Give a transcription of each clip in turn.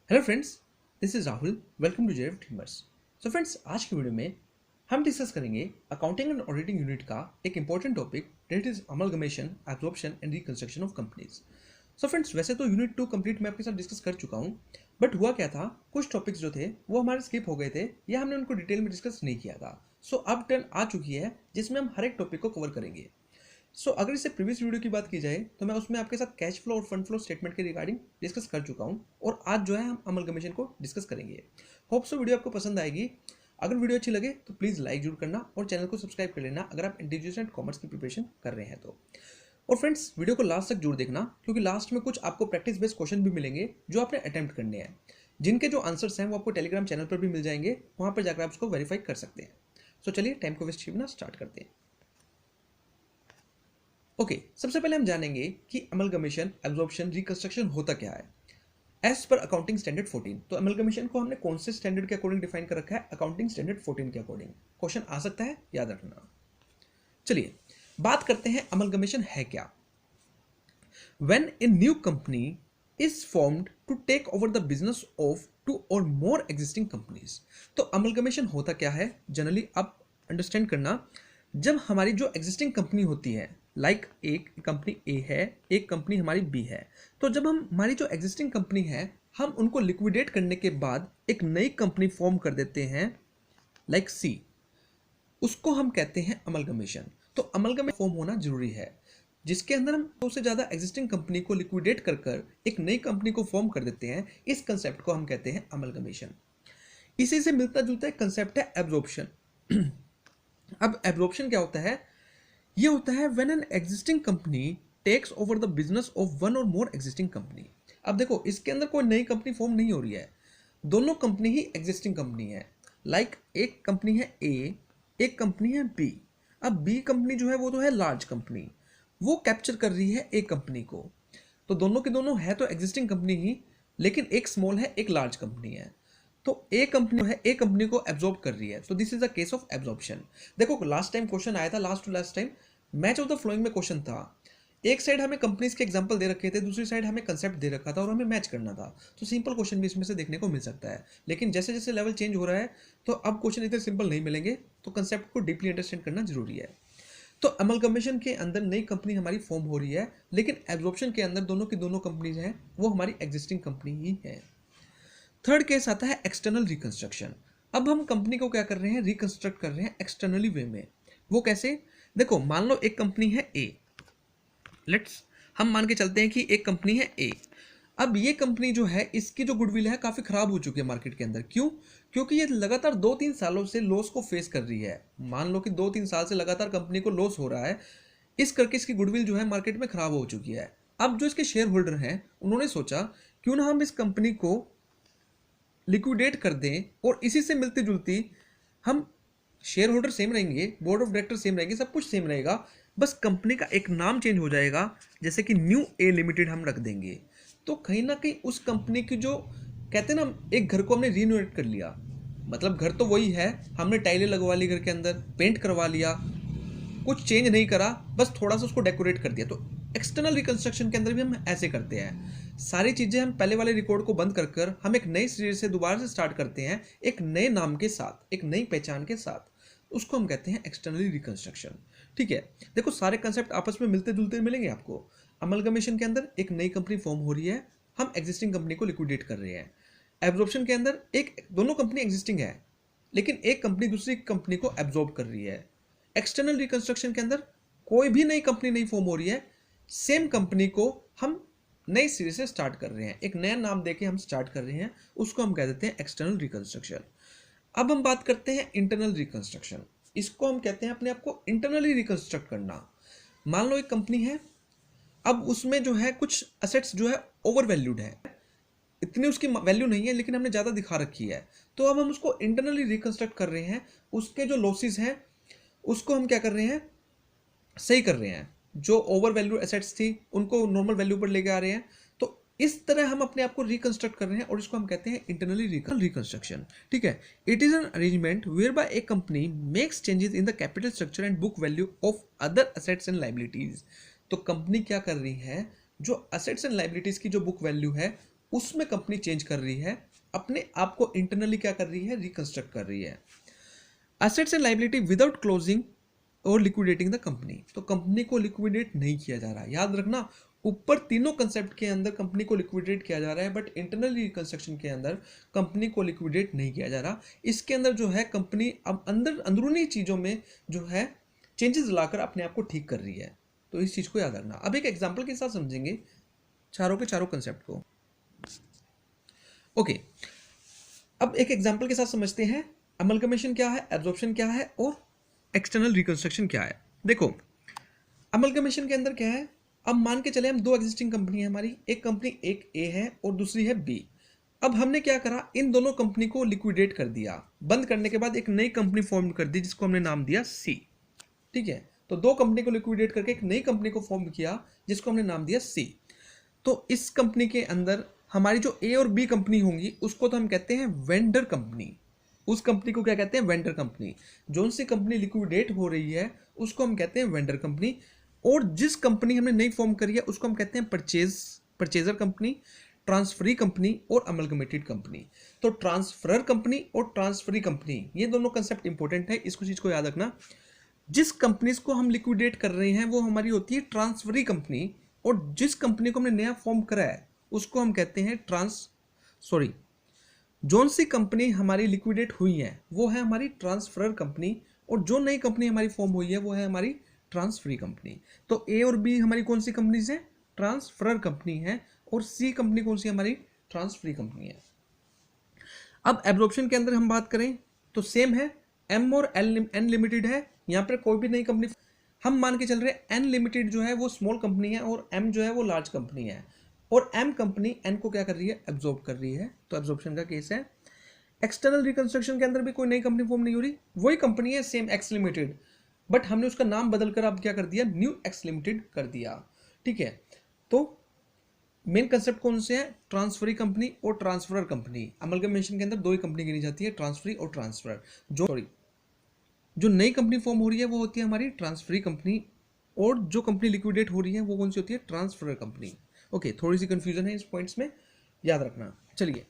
Hello friends, this is Rahul. Welcome to JF teamers. So friends, आज की video में हम डिस्कस करेंगे अकाउंटिंग एंड ऑडिटिंग यूनिट का एक important topic that is amalgamation, absorption and reconstruction of companies. So friends, वैसे तो unit 2 complete मैं आपके साथ डिस्कस कर चुका हूँ, बट हुआ क्या था, कुछ टॉपिक्स जो थे वो हमारे स्किप हो गए थे या हमने उनको डिटेल में डिस्कस नहीं किया था। सो अब टर्न आ चुकी है जिसमें हम हर एक टॉपिक को कवर करेंगे। अगर इससे प्रीवियस वीडियो की बात की जाए तो मैं उसमें आपके साथ कैश फ्लो और फंड फ्लो स्टेटमेंट के रिगार्डिंग डिस्कस कर चुका हूं, और आज जो है हम अमलगमेशन को डिस्कस करेंगे। होप सो वीडियो आपको पसंद आएगी। अगर वीडियो अच्छी लगे तो प्लीज़ लाइक जरूर करना और चैनल को सब्सक्राइब कर लेना अगर आप इंटीग्रेशन एंड कॉमर्स की प्रिपरेशन कर रहे हैं तो। और फ्रेंड्स, वीडियो को लास्ट तक जरूर देखना, क्योंकि लास्ट में कुछ आपको प्रैक्टिस बेस्ड क्वेश्चन भी मिलेंगे जो आपने अटेम्प्ट करने हैं, जिनके जो आंसर्स हैं वो आपको टेलीग्राम चैनल पर भी मिल जाएंगे। वहाँ पर जाकर आप उसको वेरीफाई कर सकते हैं। सो चलिए टाइम को वेस्ट किए बिना स्टार्ट करते हैं। सबसे पहले हम जानेंगे कि अमलगमेशन, एब्जॉर्प्शन, रिकंस्ट्रक्शन होता क्या है एज पर अकाउंटिंग स्टैंडर्ड 14। तो अमलगमेशन को हमने कौन से स्टैंडर्ड के अकॉर्डिंग डिफाइन कर रखा है? अकाउंटिंग स्टैंडर्ड 14 के अकॉर्डिंग। क्वेश्चन आ सकता है, याद रखना। चलिए बात करते हैं अमलगमेशन है क्या। When a new company is formed to take over the business of 2 or more existing companies. तो अमलगमेशन होता क्या है जनरली आप अंडरस्टैंड करना। जब हमारी जो एग्जिस्टिंग कंपनी होती है, लाइक एक कंपनी ए है, एक कंपनी हमारी बी है, तो जब हम हमारी जो एग्जिस्टिंग कंपनी है हम उनको लिक्विडेट करने के बाद एक नई कंपनी फॉर्म कर देते हैं, लाइक सी, उसको हम कहते हैं अमलगमेशन। तो अमलगमेशन फॉर्म होना जरूरी है, जिसके अंदर हम दो से ज्यादा एग्जिस्टिंग कंपनी को लिक्विडेट कर कर एक नई कंपनी को फॉर्म कर देते हैं। इस कंसेप्ट को हम कहते हैं अमलगमेशन। इसी से मिलता जुलता एक कंसेप्ट है एब्जॉर्प्शन। अब एब्जॉर्प्शन क्या होता है? ये होता है when an existing company takes over the business of one or more existing company. अब देखो, इसके अंदर कोई नई कंपनी फॉर्म नहीं हो रही है, दोनों कंपनी ही एग्जिस्टिंग कंपनी है। लाइक एक कंपनी है ए, एक कंपनी है बी। अब बी कंपनी जो है वो तो है लार्ज कंपनी, वो कैप्चर कर रही है ए कंपनी को। तो दोनों के दोनों है तो एग्जिस्टिंग कंपनी ही, लेकिन एक स्मॉल है एक लार्ज कंपनी है। तो ए कंपनी है, ए कंपनी को एब्जॉर्ब कर रही है। तो this is the case of absorption. देखो लास्ट टाइम क्वेश्चन आया था, last to last time match of the following में क्वेश्चन था। एक साइड हमें कंपनीज के एग्जांपल दे रखे थे, दूसरी साइड हमें कंसेप्ट दे रखा था और हमें मैच करना था। तो सिंपल क्वेश्चन भी इसमें से देखने को मिल सकता है, लेकिन जैसे जैसे लेवल चेंज हो रहा है तो अब क्वेश्चन इतने सिंपल नहीं मिलेंगे, तो कंसेप्ट को डीपली अंडरस्टैंड करना जरूरी है। तो अमलगमेशन के अंदर नई कंपनी हमारी फॉर्म हो रही है, लेकिन एब्जॉर्प्शन के अंदर दोनों की दोनों कंपनीज हैं वो हमारी एग्जिस्टिंग कंपनी ही है। थर्ड केस आता है एक्सटर्नल रिकंस्ट्रक्शन। अब हम कंपनी को क्या कर रहे हैं? रिकंस्ट्रक्ट कर रहे हैं एक्सटर्नली वे में। वो कैसे? देखो मान लो एक कंपनी है ए, लेट्स हम मान के चलते हैं कि एक कंपनी है ए। अब ये कंपनी जो है इसकी जो गुडविल है काफ़ी ख़राब हो चुकी है मार्केट के अंदर। क्यों? क्योंकि ये लगातार 2-3 सालों से लॉस को फेस कर रही है। मान लो कि 2-3 साल से लगातार कंपनी को लॉस हो रहा है, इस करके इसकी गुडविल जो है मार्केट में ख़राब हो चुकी है। अब जो इसके शेयर होल्डर हैं उन्होंने सोचा क्यों ना हम इस कंपनी को लिक्विडेट कर दें, और इसी से मिलती जुलती हम शेयर होल्डर सेम रहेंगे, बोर्ड ऑफ डायरेक्टर सेम रहेंगे, सब कुछ सेम रहेगा, बस कंपनी का एक नाम चेंज हो जाएगा, जैसे कि न्यू ए लिमिटेड हम रख देंगे। तो कहीं ना कहीं उस कंपनी की जो कहते हैं ना, एक घर को हमने रीनोवेट कर लिया, मतलब घर तो वही है, हमने टाइलें लगवा ली, घर के अंदर पेंट करवा लिया, कुछ चेंज नहीं करा, बस थोड़ा सा उसको डेकोरेट कर दिया। तो एक्सटर्नल रिकंस्ट्रक्शन के अंदर भी हम ऐसे करते हैं, सारी चीज़ें हम पहले वाले रिकॉर्ड को बंद कर कर हम एक नई सिरे से दोबारा से स्टार्ट करते हैं, एक नए नाम के साथ, एक नई पहचान के साथ। उसको हम कहते हैं एक्सटर्नली रिकंस्ट्रक्शन। ठीक है, देखो सारे कंसेप्ट आपस में मिलते जुलते मिलेंगे आपको। अमलगमेशन के अंदर एक नई कंपनी फॉर्म हो रही है, हम एग्जिस्टिंग कंपनी को लिक्विडेट कर रहे हैं। एब्जॉर्प्शन के अंदर एक दोनों कंपनी एग्जिस्टिंग है, लेकिन एक कंपनी दूसरी कंपनी को एब्जॉर्ब कर रही है। एक्सटर्नल रिकंस्ट्रक्शन के अंदर कोई भी नई कंपनी नहीं फॉर्म हो रही है, सेम कंपनी को हम नई सिरे से स्टार्ट कर रहे हैं, एक नया नाम देके हम स्टार्ट कर रहे हैं, उसको हम कह देते हैं एक्सटर्नल रिकंस्ट्रक्शन। अब हम बात करते हैं इंटरनल रिकंस्ट्रक्शन। इसको हम कहते हैं अपने आप को इंटरनली रिकंस्ट्रक्ट करना। मान लो एक कंपनी है, अब उसमें जो है कुछ असेट्स जो है ओवर वैल्यूड है, इतनी उसकी वैल्यू नहीं है लेकिन हमने ज़्यादा दिखा रखी है, तो अब हम उसको इंटरनली रिकंस्ट्रक्ट कर रहे हैं। उसके जो लॉसेस हैं उसको हम क्या कर रहे हैं? सही कर रहे हैं। जो ओवर वैल्यू एसेट्स थी उनको नॉर्मल वैल्यू पर लेके आ रहे हैं। तो इस तरह हम अपने आप को रिकंस्ट्रक्ट कर रहे हैं, और इसको हम कहते हैं इंटरनली रिकंस्ट्रक्शन। ठीक है, it is an arrangement whereby a company makes changes in the capital structure and book value of other assets and liabilities. तो कंपनी क्या कर रही है? जो असेट्स एंड लाइबिलिटीज की जो बुक वैल्यू है उसमें कंपनी चेंज कर रही है, अपने आप को इंटरनली क्या कर रही है, रिकंस्ट्रक्ट कर रही है। Assets and liability without closing और लिक्विडेटिंग द कंपनी, तो कंपनी को लिक्विडेट नहीं किया जा रहा है। याद रखना, ऊपर तीनों कंसेप्ट के अंदर कंपनी को लिक्विडेट किया जा रहा है, बट इंटरनल रिकंस्ट्रक्शन के अंदर कंपनी को लिक्विडेट नहीं किया जा रहा। इसके अंदर जो है कंपनी अब अंदरूनी चीज़ों में जो है चेंजेस लाकर अपने आप को ठीक कर रही है। तो इस चीज़ को याद रखना। अब एक एग्जाम्पल के साथ समझेंगे चारों के चारों कंसेप्ट को। ओके, अब एक एग्जाम्पल के साथ समझते हैं अमलगमेशन क्या है, एब्जॉर्प्शन क्या है और एक्सटर्नल रिकंस्ट्रक्शन क्या है। देखो, अमलगमेशन के अंदर क्या है, अब मान के चले हम दो एग्जिस्टिंग कंपनी है हमारी, एक कंपनी एक ए है और दूसरी है बी। अब हमने क्या करा, इन दोनों कंपनी को लिक्विडेट कर दिया। बंद करने के बाद एक नई कंपनी फॉर्म कर दी जिसको हमने नाम दिया सी। ठीक है, तो दो कंपनी को लिक्विडेट करके एक नई कंपनी को फॉर्म किया जिसको हमने नाम दिया सी। तो इस कंपनी के अंदर हमारी जो ए और बी कंपनी होंगी उसको तो हम कहते हैं वेंडर कंपनी। उस कंपनी को क्या कहते हैं, वेंडर कंपनी। जो सी कंपनी लिक्विडेट हो रही है उसको हम कहते हैं वेंडर कंपनी। और जिस कंपनी हमने नई फॉर्म करी है उसको हम कहते हैं परचेजर कंपनी, ट्रांसफरी कंपनी और अमलगमेटेड कंपनी। तो ट्रांसफरर कंपनी और ट्रांसफरी कंपनी, ये दोनों कंसेप्ट इंपॉर्टेंट है, इसको चीज को याद रखना। जिस कंपनीज को हम लिक्विडेट कर रहे हैं वो हमारी होती है ट्रांसफरी कंपनी, और जिस कंपनी को हमने नया फॉर्म करा है उसको हम कहते हैं जोन सी कंपनी हमारी लिक्विडेट हुई है वो है हमारी ट्रांसफरर कंपनी, और जो नई कंपनी हमारी फॉर्म हुई है वो है हमारी ट्रांसफरी कंपनी। तो ए और बी हमारी कौन सी कंपनीज है, ट्रांसफरर कंपनी है, और सी कंपनी कौन सी हमारी ट्रांसफरी कंपनी है। अब एब्जॉर्प्शन के अंदर हम बात करें तो सेम है, एम और एन लिमिटेड है। यहाँ पर कोई भी नई कंपनी हम मान के चल रहे हैं, एन लिमिटेड जो है वो स्मॉल कंपनी है और एम जो है वो लार्ज कंपनी है, और एम कंपनी एन को क्या कर रही है, एब्जॉर्ब कर रही है। तो एब्जॉर्प्शन का केस है। एक्सटर्नल रिकंस्ट्रक्शन के अंदर भी कोई नई कंपनी फॉर्म नहीं हो रही, वही कंपनी है सेम एक्स लिमिटेड, बट हमने उसका नाम बदलकर अब क्या कर दिया, न्यू एक्स लिमिटेड कर दिया। ठीक है, तो मेन कंसेप्ट कौन से हैं, ट्रांसफरी कंपनी और ट्रांसफरर कंपनी। अमलगमेशन के अंदर दो ही कंपनी गिनी जाती है, ट्रांसफरी और ट्रांसफरर। जो नई कंपनी फॉर्म हो रही है वो होती है हमारी ट्रांसफरी कंपनी, और जो कंपनी लिक्विडेट हो रही है वो कौन सी होती है, ट्रांसफरर कंपनी। ओके, थोड़ी सी कंफ्यूजन है इस पॉइंट्स में, याद रखना। चलिए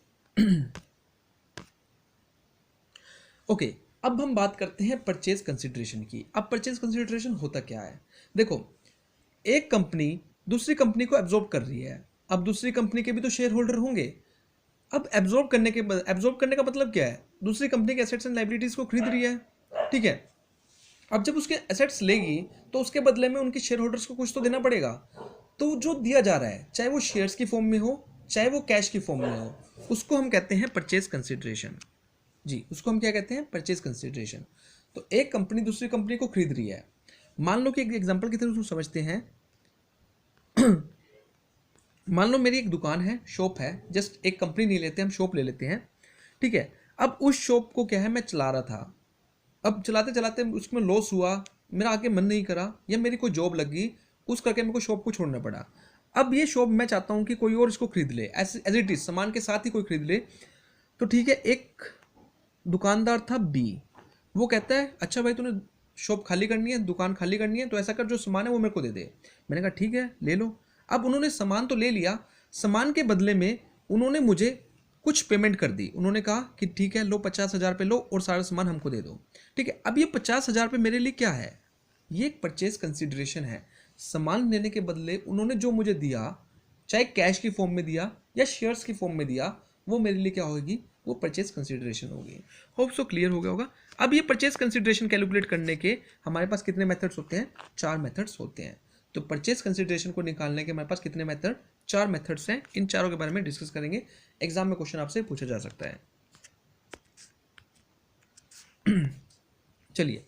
ओके, अब हम बात करते हैं परचेज कंसिडरेशन की। अब परचेज कंसिडरेशन होता क्या है, देखो, एक कंपनी दूसरी कंपनी को एब्जॉर्ब कर रही है। अब दूसरी कंपनी के भी तो शेयर होल्डर होंगे। अब एब्जॉर्ब करने का मतलब क्या है, दूसरी कंपनी के एसेट्स एंड लायबिलिटीज को खरीद रही है। ठीक है, अब जब उसके एसेट्स लेगी तो उसके बदले में उनके शेयर होल्डर्स को कुछ तो देना पड़ेगा। तो जो दिया जा रहा है, चाहे वो शेयर्स की फॉर्म में हो चाहे वो कैश की फॉर्म में हो, उसको हम कहते हैं परचेज कंसिडरेशन। जी, उसको हम क्या कहते हैं, परचेज कंसिडरेशन। तो एक कंपनी दूसरी कंपनी को खरीद रही है। मान लो कि एक एग्जांपल की तरह उसको समझते हैं मान लो मेरी एक दुकान है, शॉप है, जस्ट एक कंपनी नहीं लेते हम, शॉप ले लेते हैं। ठीक है, अब उस शॉप को क्या है, मैं चला रहा था। अब चलाते चलाते उसमें लॉस हुआ, मेरा आगे मन नहीं करा, या मेरी कोई जॉब लग गई, उस करके मेरे को शॉप को छोड़ना पड़ा। अब ये शॉप मैं चाहता हूँ कि कोई और इसको खरीद ले, एज इट इज सामान के साथ ही कोई खरीद ले। तो ठीक है, एक दुकानदार था बी, वो कहता है अच्छा भाई तूने शॉप खाली करनी है, दुकान खाली करनी है, तो ऐसा कर जो सामान है वो मेरे को दे दे। मैंने कहा ठीक है ले लो। अब उन्होंने सामान तो ले लिया, सामान के बदले में उन्होंने मुझे कुछ पेमेंट कर दी। उन्होंने कहा कि ठीक है लो 50,000 पे लो और सारा सामान हमको दे दो। ठीक है, अब ये 50,000 पे मेरे लिए क्या है, ये एक परचेज कंसिडरेशन है। सामान लेने के बदले उन्होंने जो मुझे दिया, चाहे कैश की फॉर्म में दिया या शेयर्स की फॉर्म में दिया, वो मेरे लिए क्या होगी, वो परचेज कंसिडरेशन होगी। होप सो क्लियर हो गया होगा। अब ये परचेज कंसिडरेशन कैलकुलेट करने के हमारे पास कितने मेथड्स होते हैं, 4 मेथड्स होते हैं। तो परचेज कंसिडरेशन को निकालने के हमारे पास कितने मेथड, 4 मेथड्स हैं। इन चारों के बारे में डिस्कस करेंगे, एग्जाम में क्वेश्चन आपसे पूछा जा सकता है। चलिए,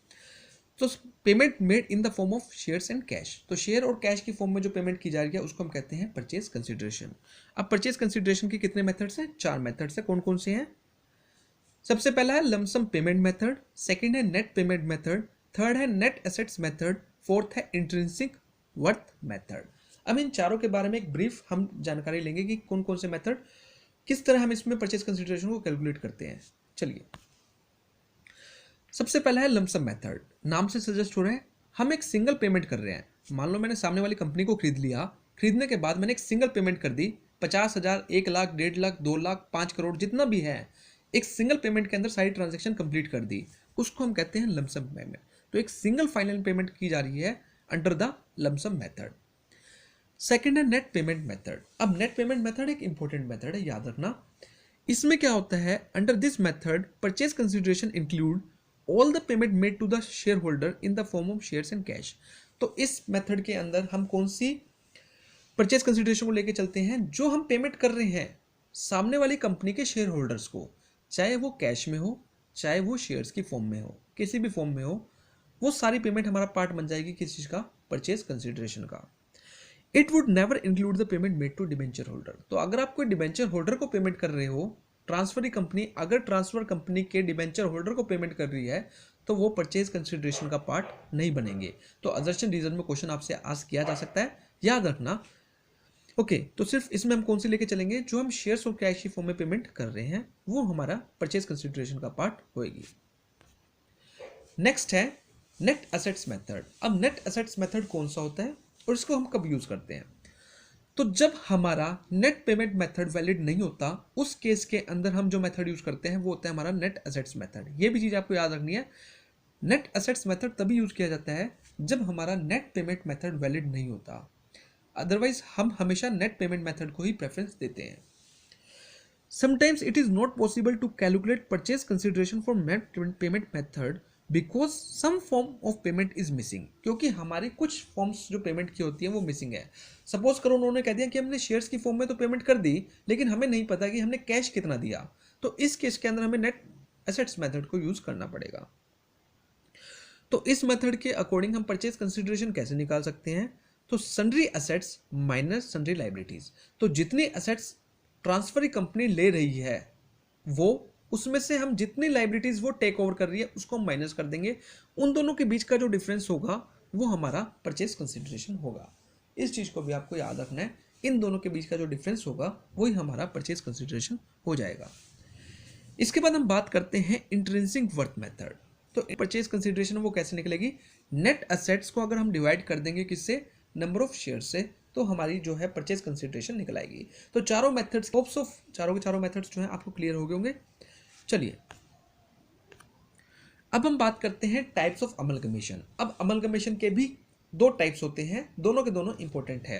तो payment made in the form of shares and cash. तो शेयर और कैश की फॉर्म में जो पेमेंट की जा रही है उसको हम कहते हैं परचेज कंसिडरेशन। अब परचेज कंसिडरेशन के कितने मेथड्स हैं, 4 मेथड्स हैं। कौन कौन से हैं, सबसे पहला है लमसम पेमेंट मेथड, सेकंड है नेट पेमेंट मेथड, थर्ड है नेट एसेट्स मेथड, फोर्थ है इंट्रिंसिक वर्थ मेथड। अब इन चारों के बारे में एक ब्रीफ हम जानकारी लेंगे कि कौन कौन से मेथड, किस तरह हम इसमें परचेज कंसिडरेशन को कैलकुलेट करते हैं। चलिए, सबसे पहला है लमसम मेथड। नाम से सजेस्ट हो रहा है हम एक सिंगल पेमेंट कर रहे हैं। मान लो मैंने सामने वाली कंपनी को खरीद लिया, खरीदने के बाद मैंने एक सिंगल पेमेंट कर दी 50,000, 1 लाख, 1.5 लाख, 2 लाख, 5 करोड़, जितना भी है, एक सिंगल पेमेंट के अंदर सारी ट्रांजेक्शन कंप्लीट कर दी, उसको हम कहते हैं लमसम पेमेंट। तो एक सिंगल फाइनल पेमेंट की जा रही है under the lump sum method. Second है नेट पेमेंट मेथड। अब नेट पेमेंट मेथड एक इंपॉर्टेंट मेथड है, याद रखना। इसमें क्या होता है, under this method purchase consideration include all the payment made to the shareholder in the form of shares and cash. तो इस मेथड के अंदर हम कौन सी परचेज कंसिडरेशन को लेके चलते हैं, जो हम पेमेंट कर रहे हैं सामने वाली कंपनी के शेयर होल्डर्स को, चाहे वो कैश में हो, चाहे वो शेयर्स की फॉर्म में हो, किसी भी फॉर्म में हो, वो सारी पेमेंट हमारा पार्ट बन जाएगी किस चीज़ का, परचेज कंसिडरेशन का। It would never include the payment made to debenture holder. तो अगर आप कोई डिबेंचर होल्डर को पेमेंट कर रहे हो, ट्रांसफरी कंपनी अगर ट्रांसफर कंपनी के डिबेंचर होल्डर को पेमेंट कर रही है, तो वो परचेज कंसिडरेशन का पार्ट नहीं बनेंगे। तो अजर्शन रीजन में क्वेश्चन आपसे आस्क किया जा सकता है, याद रखना। ओके, तो सिर्फ इसमें हम कौन सी लेके चलेंगे, जो हम शेयर्स और कैश की फॉर्म में पेमेंट कर रहे हैं, वो हमारा परचेज कंसिडरेशन का पार्ट होएगी। नेक्स्ट है नेट एसेट्स मेथड। अब नेट एसेट्स मेथड कौन सा होता है और इसको हम कब यूज करते हैं, तो जब हमारा नेट पेमेंट मेथड वैलिड नहीं होता, उस केस के अंदर हम जो मेथड यूज करते हैं वो होता है हमारा नेट एसेट्स मेथड। ये भी चीज आपको याद रखनी है, नेट एसेट्स मेथड तभी यूज किया जाता है जब हमारा नेट पेमेंट मेथड वैलिड नहीं होता, अदरवाइज हम हमेशा नेट पेमेंट मेथड को ही प्रेफरेंस देते हैं। Sometimes it is not possible to calculate purchase consideration for net payment method because some form of payment is missing, क्योंकि हमारी कुछ फॉर्म्स जो पेमेंट की होती है वो मिसिंग है। सपोज करो उन्होंने कह दिया कि हमने शेयर्स की फॉर्म में तो पेमेंट कर दी, लेकिन हमें नहीं पता कि हमने कैश कितना दिया, तो इस केस के अंदर हमें नेट एसेट्स मेथड को यूज करना पड़ेगा। तो इस मेथड के अकॉर्डिंग हम परचेज कंसिडरेशन कैसे निकाल सकते हैं, तो sundry assets minus sundry liabilities. तो जितनी एसेट्स ट्रांसफरी कंपनी ले रही है, वो उसमें से हम जितनी लाइबिलिटीज वो टेक ओवर कर रही है उसको हम माइनस कर देंगे, उन दोनों के बीच का जो डिफरेंस होगा वो हमारा परचेज कंसिडरेशन होगा। इस चीज को भी आपको याद रखना है, इन दोनों के बीच का जो डिफरेंस होगा वही हमारा परचेज कंसिडरेशन हो जाएगा। इसके बाद हम बात करते हैं इंट्रिंसिक वर्थ मेथड। तो परचेज कंसिडरेशन वो कैसे निकलेगी, नेट एसेट्स को अगर हम डिवाइड कर देंगे किससे, नंबर ऑफ शेयर से, तो हमारी जो है परचेज कंसिडरेशन निकल आएगी। तो चारों मेथड्स, होप्स ऑफ चारों के चारों मेथड्स जो है आपको क्लियर हो गए होंगे। चलिए अब हम बात करते हैं टाइप्स ऑफ अमलगमेशन। अब अमलगमेशन के भी दो टाइप्स होते हैं, दोनों के दोनों इंपॉर्टेंट है।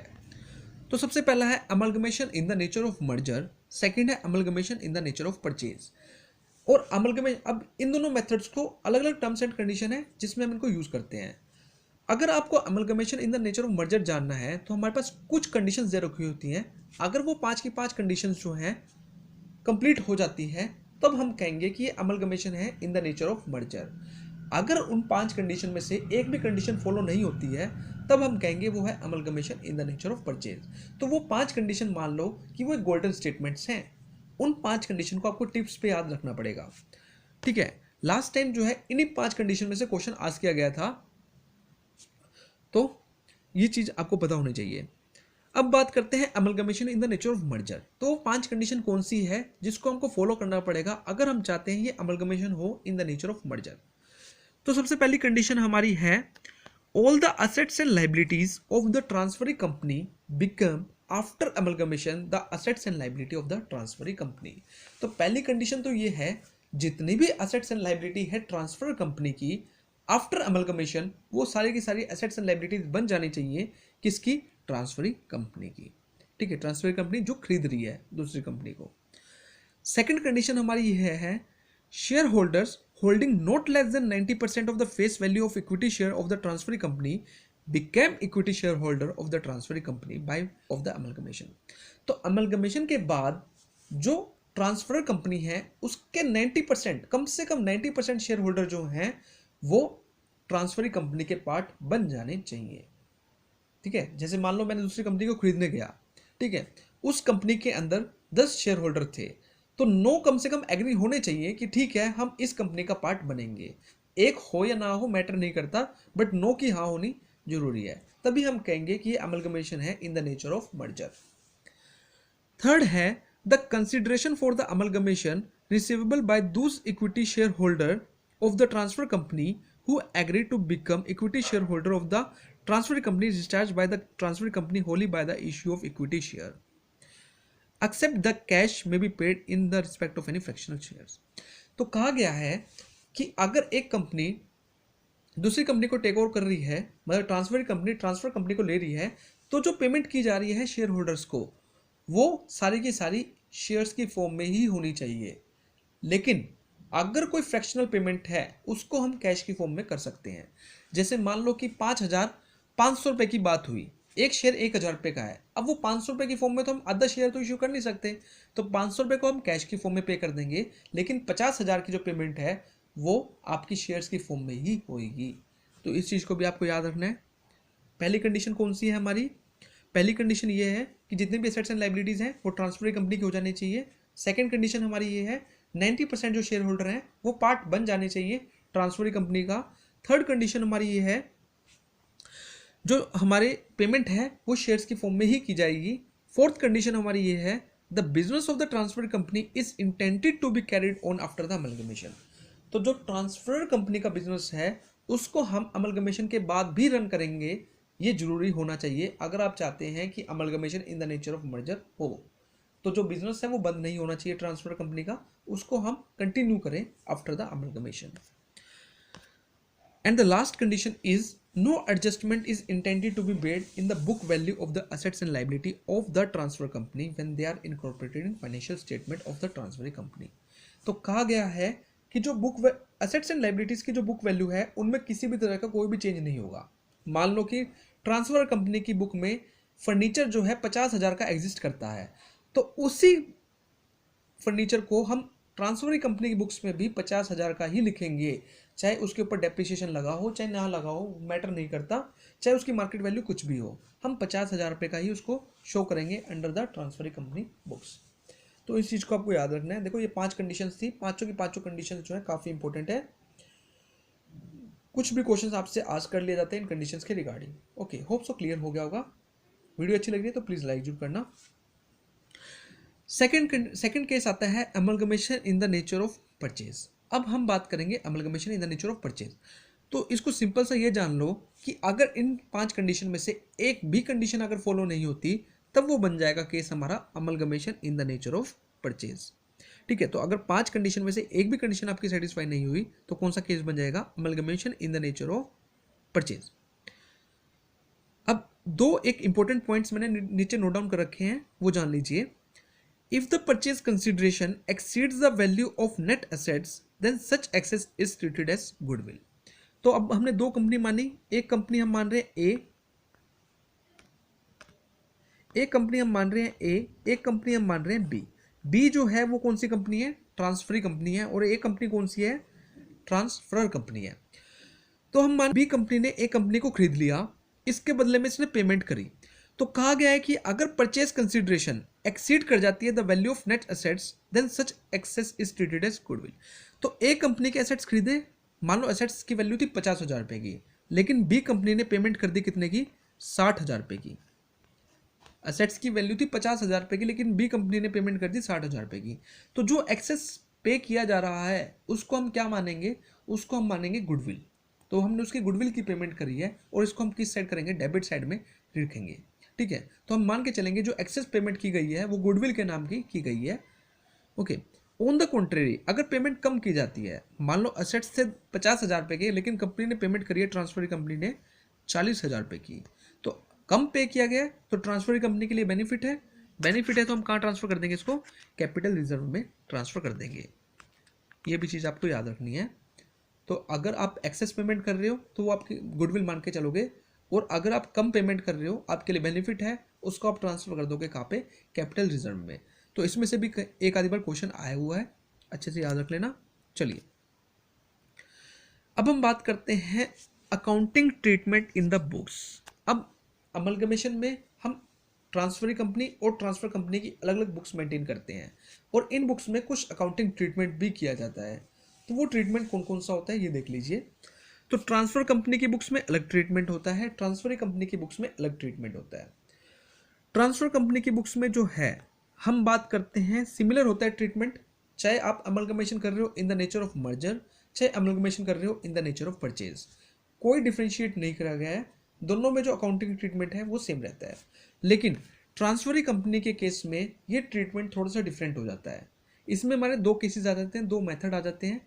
तो सबसे पहला है amalgamation in the nature of merger, second है amalgamation in the nature of purchase. और अमलगमेशन, अब इन दोनों मेथड्स को अलग अलग टर्म्स एंड कंडीशन है जिसमें हम इनको यूज करते हैं। अगर आपको amalgamation in the nature of merger जानना है तो हमारे पास कुछ कंडीशंस दे रखी होती हैं। अगर वो 5 की 5 कंडीशंस जो हैं कंप्लीट हो जाती है, तब हम कहेंगे कि ये अमलगमेशन है in the nature of merger. अगर उन 5 कंडीशन में से एक भी कंडीशन फॉलो नहीं होती है, तब हम कहेंगे वो है amalgamation in the nature of purchase. तो वो 5 कंडीशन मान लो कि वो गोल्डन स्टेटमेंट्स हैं, उन 5 कंडीशन को आपको टिप्स पे याद रखना पड़ेगा। ठीक है, लास्ट टाइम जो है इन्हीं 5 कंडीशन में से क्वेश्चन आस्क किया गया था, तो ये चीज आपको पता होनी चाहिए। अब बात करते हैं amalgamation in the nature of merger. तो 5 कंडीशन कौन सी है जिसको हमको फॉलो करना पड़ेगा अगर हम चाहते हैं ये अमलगमेशन हो इन द नेचर ऑफ मर्जर। तो सबसे पहली कंडीशन हमारी है all the assets and liabilities of the transferee company become after amalgamation the assets and liability of the transferee company. तो पहली कंडीशन तो ये है, जितनी भी असेट्स एंड लाइबिलिटी है ट्रांसफर कंपनी की, आफ्टर अमलगमेशन वो सारी की सारी एसेट्स एंड लाइबिलिटीज बन जानी चाहिए किसकी, ट्रांसफरी कंपनी की। ठीक है, ट्रांसफरी कंपनी जो खरीद रही है दूसरी कंपनी को। सेकंड कंडीशन हमारी यह है share holders holding not less than 90% of the face value of equity share of the transferee company became equity share holder of the transferee company by of the amalgamation. तो amalgamation के बाद जो transfer company है उसके 90%, कम से कम 90% share holder जो हैं वो ट्रांसफरी कंपनी के पार्ट बन जाने चाहिए। ठीक है, जैसे मान लो मैंने दूसरी कंपनी को खरीदने गया, ठीक है, उस कंपनी के अंदर 10 शेयर होल्डर थे, तो 9 कम से कम एग्री होने चाहिए कि ठीक है हम इस कंपनी का पार्ट बनेंगे। एक हो या ना हो मैटर नहीं करता, बट 9 की हाँ होनी जरूरी है, तभी हम कहेंगे कि ये अमलगमेशन है in the nature of merger. Third है the consideration for the amalgamation receivable by those equity share holder of the transfer company who agree to become equity shareholder of the transfer company is discharged by the transfer company wholly by the issue of equity share। Except the cash में be paid in the respect of any fractional shares. तो कहा गया है कि अगर एक company दूसरी company को टेक ओवर कर रही है, मतलब ट्रांसफर कंपनी को ले रही है, तो जो पेमेंट की जा रही है शेयर होल्डर्स को, वो सारी की सारी शेयर्स की फॉर्म में ही होनी चाहिए। लेकिन अगर कोई फ्रैक्शनल पेमेंट है उसको हम कैश की फॉर्म में कर सकते हैं। जैसे मान लो कि 5,500 रुपये की बात हुई, एक शेयर 1,000 रुपये का है, अब वो 500 रुपये की फॉर्म में तो हम आधा शेयर तो इशू कर नहीं सकते, तो 500 रुपये को हम कैश की फॉर्म में पे कर देंगे, लेकिन 50,000 की जो पेमेंट है वो आपकी शेयर्स की फॉर्म में ही होगी। तो इस चीज़ को भी आपको याद रखना है। पहली कंडीशन कौन सी है हमारी? पहली कंडीशन ये है कि जितने भी एसेट्स एंड लाइबिलिटीज़ हैं वो ट्रांसफर कंपनी की हो जानी चाहिए। सेकंड कंडीशन हमारी ये है 90% जो शेयर होल्डर हैं वो पार्ट बन जाने चाहिए ट्रांसफर कंपनी का। थर्ड कंडीशन हमारी ये है जो हमारे पेमेंट है वो शेयर्स की फॉर्म में ही की जाएगी। फोर्थ कंडीशन हमारी ये है the business of the transfer company is intended to be carried on after the amalgamation. तो जो ट्रांसफर कंपनी का बिजनेस है उसको हम अमलगमेशन के बाद भी रन करेंगे, ये जरूरी होना चाहिए अगर आप चाहते हैं कि amalgamation in the nature of merger हो। तो जो बिजनेस है वो बंद नहीं होना चाहिए ट्रांसफर कंपनी का, उसको हम कंटिन्यू करें after the amalgamation. And the last condition is no adjustment is intended to be made in the book value of the assets and liability of the transfer company when they are incorporated in financial statement of the transferring company। तो कहा गया है कि जो book assets and liabilities की जो book value है उनमें किसी भी तरह का कोई भी चेंज नहीं होगा। मान लो कि ट्रांसफर कंपनी की बुक में फर्नीचर जो है 50,000 का एग्जिस्ट करता है, तो उसी फर्नीचर को हम ट्रांसफर कंपनी की बुक्स में भी 50,000 का ही लिखेंगे, चाहे उसके ऊपर डेप्रिसिएशन लगा हो चाहे ना लगा हो, मैटर नहीं करता, चाहे उसकी मार्केट वैल्यू कुछ भी हो, हम 50,000 रुपये का ही उसको शो करेंगे under the transfer company books. तो इस चीज़ को आपको याद रखना है। देखो ये 5 कंडीशंस थी, पांचों की पांचों कंडीशंस जो है काफ़ी इंपॉर्टेंट है। कुछ भी क्वेश्चंस आपसे आस्क कर लिए जाते हैं इन कंडीशंस के regarding. Okay, hope so clear हो गया होगा। वीडियो अच्छी लग रही है तो प्लीज़ लाइक जरूर करना। सेकंड केस आता है amalgamation in the nature of purchase. अब हम बात करेंगे amalgamation in the nature of purchase. तो इसको सिंपल सा ये जान लो कि अगर इन 5 कंडीशन में से एक भी कंडीशन अगर फॉलो नहीं होती तब वो बन जाएगा केस हमारा amalgamation in the nature of purchase. ठीक है, तो अगर 5 कंडीशन में से एक भी कंडीशन आपकी सेटिस्फाई नहीं हुई तो कौन सा केस बन जाएगा? Amalgamation in the nature of purchase. अब दो एक इंपॉर्टेंट पॉइंट्स मैंने नीचे नोट डाउन कर रखे हैं, वो जान लीजिए। If the purchase consideration exceeds the value of net assets, then such excess is treated as goodwill। तो अब हमने दो कंपनी मानी, एक कंपनी हम मान रहे हैं ए, एक कंपनी हम मान रहे हैं ए, एक कंपनी हम मान रहे हैं बी। बी जो है वो कौन सी कंपनी है? ट्रांसफरी कंपनी है। और ए कंपनी कौन सी है? ट्रांसफर कंपनी है। तो हम मान बी कंपनी ने ए कंपनी को खरीद लिया, इसके बदले में इसने पेमेंट करी। तो कहा गया है कि अगर परचेज कंसिडरेशन एक्सीड कर जाती है the value of net assets, then such excess is treated as goodwill. तो ए कंपनी के एसेट्स खरीदे, मान लो एसेट्स की वैल्यू थी 50,000 रुपये की, लेकिन बी कंपनी ने पेमेंट कर दी कितने की? 60,000 रुपये की। एसेट्स की वैल्यू थी 50,000 रुपये की, लेकिन बी कंपनी ने पेमेंट कर दी 60,000 रुपये की। तो जो एक्सेस पे किया जा रहा है उसको हम क्या मानेंगे? उसको हम मानेंगे गुडविल। तो हमने उसकी गुडविल की पेमेंट करी है और इसको हम किस साइड करेंगे? डेबिट साइड में रखेंगे। ठीक है, तो हम मान के चलेंगे जो एक्सेस पेमेंट की गई है वो गुडविल के नाम की गई है। ओके, ऑन द कॉन्ट्रेरी अगर पेमेंट कम की जाती है, मान लो असेट्स थे 50,000 रुपये के, लेकिन कंपनी ने पेमेंट करी है ट्रांसफर कंपनी ने 40,000 रुपये की, तो कम पे किया गया तो ट्रांसफर कंपनी के लिए बेनिफिट है। बेनिफिट है तो हम कहाँ ट्रांसफर कर देंगे? इसको कैपिटल रिजर्व में ट्रांसफर कर देंगे। ये भी चीज़ आपको याद रखनी है। तो अगर आप एक्सेस पेमेंट कर रहे हो तो वो आपकी गुडविल मान के चलोगे, और अगर आप कम पेमेंट कर रहे हो आपके लिए बेनिफिट है, उसको आप ट्रांसफर कर दोगे कहाँ पे? कैपिटल रिजर्व में। तो इसमें से भी एक आधी बार क्वेश्चन आया हुआ है, अच्छे से याद रख लेना। चलिए अब हम बात करते हैं accounting treatment in the books. अब अमलगमेशन में हम ट्रांसफर कंपनी और ट्रांसफर कंपनी की अलग अलग बुक्स मेंटेन करते हैं, और इन बुक्स में कुछ अकाउंटिंग ट्रीटमेंट भी किया जाता है। तो वो ट्रीटमेंट कौन कौन सा होता है ये देख लीजिए। तो ट्रांसफर कंपनी की बुक्स में अलग ट्रीटमेंट होता है, ट्रांसफर कंपनी की बुक्स में अलग ट्रीटमेंट होता है। ट्रांसफर कंपनी की बुक्स में जो है हम बात करते हैं सिमिलर होता है ट्रीटमेंट, चाहे आप अमलगमेशन कर रहे हो इन द नेचर ऑफ मर्जर, चाहे अमलगमेशन कर रहे हो इन द नेचर ऑफ परचेज, कोई डिफ्रेंशिएट नहीं करा गया है। दोनों में जो अकाउंटिंग ट्रीटमेंट है वो सेम रहता है। लेकिन ट्रांसफरी कंपनी के केस में ये ट्रीटमेंट थोड़ा सा डिफरेंट हो जाता है। इसमें हमारे दो केसेस आ जाते हैं, दो मेथड आ जाते हैं।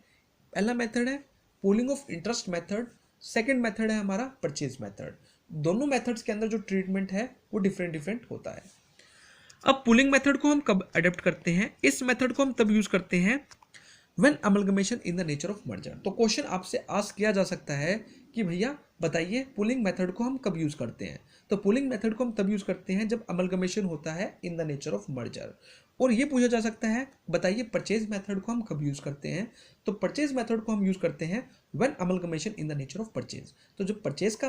पहला मेथड है pooling of interest method, second method है हमारा परचेज मेथड। दोनों मेथड्स के अंदर जो ट्रीटमेंट है वो डिफरेंट डिफरेंट होता है। अब पुलिंग मेथड को हम कब अडेप्ट करते हैं? इस मेथड को हम तब यूज करते हैं when amalgamation in the nature of merger. तो क्वेश्चन आपसे आस्क किया जा सकता है कि भैया बताइए पुलिंग मेथड को हम कब यूज करते हैं? तो पुलिंग मेथड को हम तब यूज करते हैं जब अमलगमेशन होता है in the nature of merger. और ये पूछा जा सकता है बताइए परचेज मेथड को हम कब यूज करते हैं? तो परचेज मेथड को हम यूज करते हैं when amalgamation in the nature of purchase. तो जब परचेज का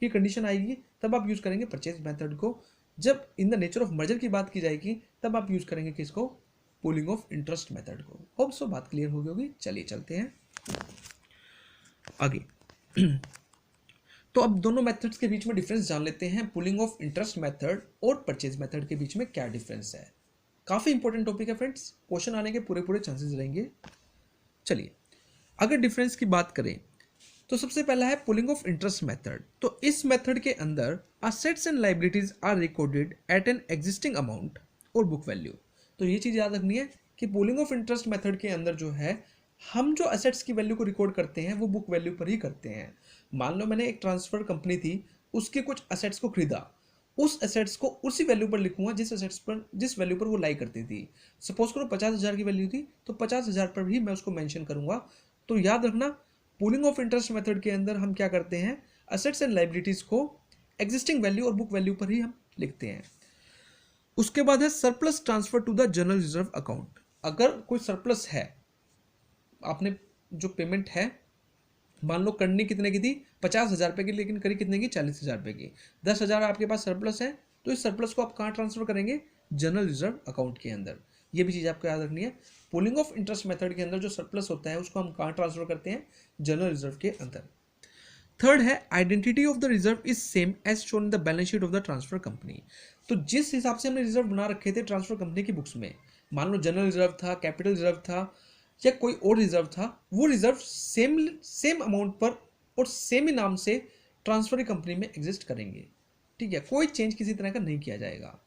की कंडीशन आएगी तब आप यूज करेंगे परचेज मेथड को। जब इन द नेचर ऑफ मर्जर की बात की जाएगी तब आप यूज करेंगे किसको? पूलिंग ऑफ इंटरेस्ट मेथड को। होप सो बात क्लियर हो गई होगी। चलिए चलते हैं आगे। तो अब दोनों मेथड्स के बीच में डिफरेंस जान लेते हैं। पुलिंग ऑफ इंटरेस्ट मेथड और परचेज मेथड के बीच में क्या डिफरेंस है। काफी इंपॉर्टेंट टॉपिक है फ्रेंड्स, क्वेश्चन आने के पूरे पूरे चांसेस रहेंगे। चलिए अगर डिफरेंस की बात करें तो सबसे पहला है पुलिंग ऑफ इंटरेस्ट मेथड। तो इस मेथड के अंदर assets and liabilities are recorded at an existing amount or book value. तो ये चीज याद रखनी है कि पुलिंग ऑफ इंटरेस्ट मेथड के अंदर जो है हम जो असेट्स की वैल्यू को रिकॉर्ड करते हैं वो बुक वैल्यू पर ही करते हैं। मान लो मैंने एक ट्रांसफर कंपनी थी, उसके कुछ असेट्स को खरीदा, उस असेट्स को उसी वैल्यू पर लिखूंगा जिस वैल्यू पर वो लाई करती थी। सपोज करो 50,000 की वैल्यू थी तो 50,000 पर ही मैं उसको मेंशन करूंगा। तो याद रखना पूलिंग ऑफ इंटरेस्ट मेथड के अंदर हम क्या करते हैं, असेट्स एंड लायबिलिटीज को एग्जिस्टिंग वैल्यू और बुक वैल्यू पर ही हम लिखते हैं। उसके बाद है surplus transfer to the general reserve account. अगर कोई सरप्लस है, आपने जो पेमेंट है मान लो करनी कितने की थी, 50,000 रुपये की, लेकिन करी कितने की, 40,000 रुपये की। 10,000 आपके पास सरप्लस है तो इस सरप्लस को आप कहाँ ट्रांसफर करेंगे? जनरल रिजर्व अकाउंट के अंदर। ये भी चीज़ आपको याद रखनी है। पुलिंग ऑफ इंटरेस्ट मेथड के अंदर जो सरप्लस होता है उसको हम कहाँ ट्रांसफर करते हैं? जनरल रिजर्व के अंदर। थर्ड है identity of the reserve is same as shown in the balance sheet of the transfer company. तो जिस हिसाब से हमने रिजर्व बना रखे थे ट्रांसफर कंपनी की बुक्स में, मान लो जनरल रिजर्व था, कैपिटल रिजर्व था या कोई और रिजर्व था, वो रिजर्व सेम अमाउंट पर और सेम ही नाम से ट्रांसफर कंपनी में एग्जिस्ट करेंगे। ठीक है, कोई चेंज किसी तरह का नहीं किया जाएगा।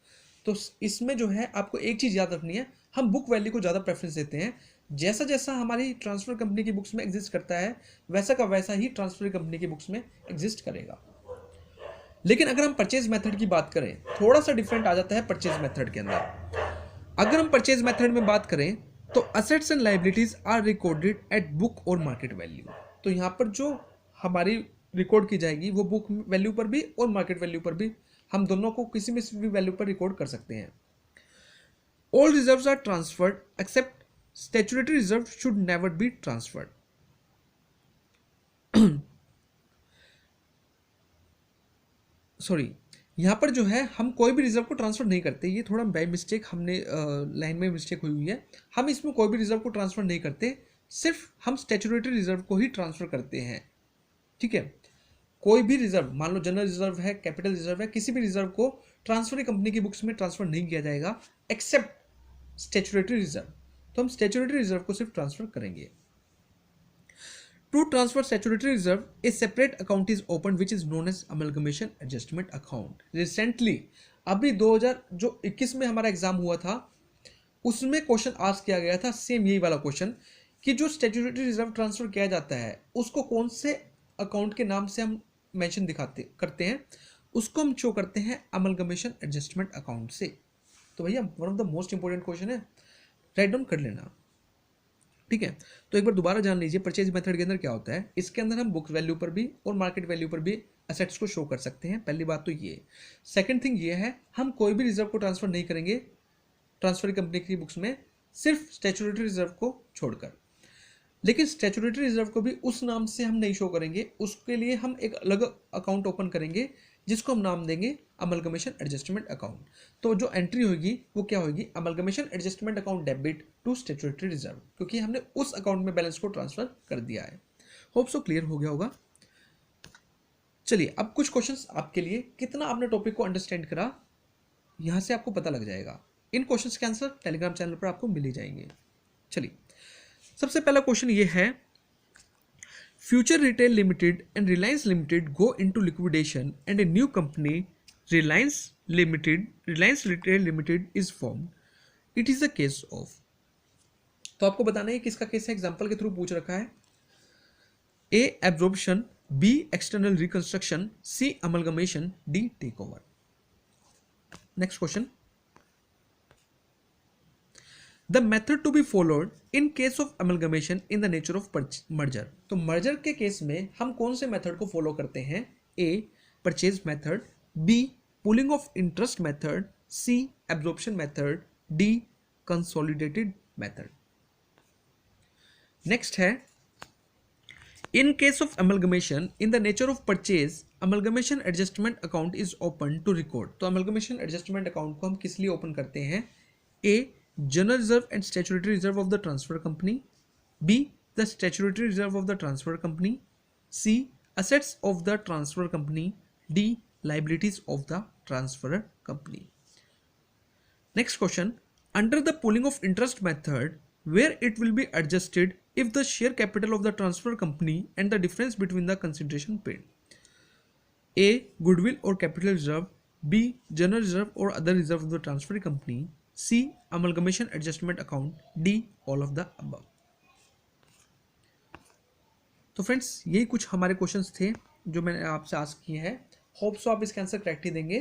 तो इसमें जो है आपको एक चीज याद रखनी है, हम बुक वैल्यू को ज़्यादा प्रेफरेंस देते हैं। जैसा जैसा हमारी ट्रांसफर कंपनी की बुक्स में एग्जिस्ट करता है वैसा का वैसा ही ट्रांसफर कंपनी की बुक्स में एग्जिस्ट करेगा। लेकिन अगर हम परचेज मेथड की बात करें थोड़ा सा डिफरेंट आ जाता है परचेज मेथड के अंदर। अगर हम परचेज मेथड में बात करें तो assets and liabilities are recorded at book or market value. तो यहाँ पर जो हमारी रिकॉर्ड की जाएगी वो बुक वैल्यू पर भी और मार्केट वैल्यू पर भी, हम दोनों को किसी में भी वैल्यू पर रिकॉर्ड कर सकते हैं। All reserves are transferred except statutory reserve should never be transferred. Sorry, यहाँ पर जो है हम कोई भी रिजर्व को ट्रांसफर नहीं करते। ये थोड़ा बाय मिस्टेक हमने लाइन में मिस्टेक हुई है। हम इसमें कोई भी रिजर्व को ट्रांसफर नहीं करते, सिर्फ हम स्टैट्यूटरी रिजर्व को ही ट्रांसफर करते हैं। ठीक है, कोई भी रिजर्व, मान लो जनरल रिजर्व है, कैपिटल रिजर्व है, किसी भी रिजर्व को ट्रांसफर कंपनी की बुक्स में ट्रांसफर नहीं किया जाएगा एक्सेप्ट स्टैट्यूटरी रिजर्व। तो हम स्टैट्यूटरी रिजर्व को सिर्फ ट्रांसफर करेंगे। To transfer statutory reserve a separate account is open which is known as amalgamation adjustment account. Recently अभी 2021 में हमारा एग्जाम हुआ था, उसमें क्वेश्चन आस्क किया गया था सेम यही वाला क्वेश्चन कि जो स्टैट्यूटरी रिजर्व ट्रांसफर किया जाता है उसको कौन से अकाउंट के नाम से हम मेंशन करते हैं, उसको हम शो करते हैं अमलगमेशन एडजस्टमेंट अकाउंट से। तो भैया one of the most important question है, राइट डाउन कर लेना। ठीक है, तो एक बार दोबारा जान लीजिए परचेज मेथड के अंदर क्या होता है। इसके अंदर हम बुक वैल्यू पर भी और मार्केट वैल्यू पर भी असेट्स को शो कर सकते हैं। पहली बात तो ये। सेकंड थिंग ये है, हम कोई भी रिजर्व को ट्रांसफर नहीं करेंगे ट्रांसफर कंपनी की बुक्स में, सिर्फ स्टैट्यूटरी रिजर्व को छोड़कर। लेकिन स्टैट्यूटरी रिजर्व को भी उस नाम से हम नहीं शो करेंगे, उसके लिए हम एक अलग अकाउंट ओपन करेंगे जिसको हम नाम देंगे अमलगमेशन एडजस्टमेंट अकाउंट। तो जो एंट्री होगी वो क्या होगी, amalgamation adjustment account debit to statutory reserve, क्योंकि हमने उस अकाउंट में बैलेंस को ट्रांसफर कर दिया है। होप सो क्लियर हो गया होगा। चलिए अब कुछ क्वेश्चंस आपके लिए, कितना आपने टॉपिक को अंडरस्टैंड करा यहां से आपको पता लग जाएगा। इन क्वेश्चंस के आंसर टेलीग्राम चैनल पर आपको मिल ही जाएंगे। चलिए सबसे पहला क्वेश्चन ये है, future retail limited and Reliance limited go into liquidation and A new company Reliance Retail Limited is formed, it is a case of। तो आपको बताना है किसका केस है, एग्जांपल के थ्रू पूछ रखा है। A absorption, B external reconstruction, C amalgamation, D take over. Next question, the method to be followed in case of amalgamation in the nature of merger. तो मर्जर के केस में हम कौन से मेथड को फॉलो करते हैं? A purchase method, B pooling of interest method, C absorption method, D consolidated method. Next है, in case of amalgamation in the nature of purchase, amalgamation adjustment account is open to record. तो amalgamation adjustment account को हम किस लिए open करते हैं? A general reserve and statutory reserve of the transfer company, B the statutory reserve of the transfer company, C assets of the transfer company, D liabilities of the transfer company. Next question, under the pooling of interest method, where it will be adjusted if the share capital of the transfer company and the difference between the consideration paid. A goodwill or capital reserve, B general reserve or other reserve of the transfer company, C amalgamation adjustment account, D all of the above. तो friends यही कुछ हमारे questions थे जो मैंने आपसे ask किए हैं। होप सो आप इसके आंसर करेक्टली देंगे।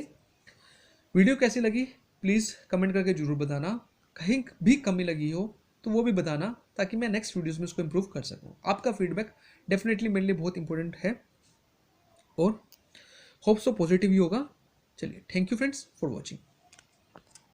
वीडियो कैसी लगी प्लीज़ कमेंट करके जरूर बताना। कहीं भी कमी लगी हो तो वो भी बताना, ताकि मैं नेक्स्ट वीडियोस में उसको इम्प्रूव कर सकूं। आपका फीडबैक डेफिनेटली मेरे लिए बहुत इंपॉर्टेंट है और होप सो पॉजिटिव ही होगा। चलिए, thank you friends for watching.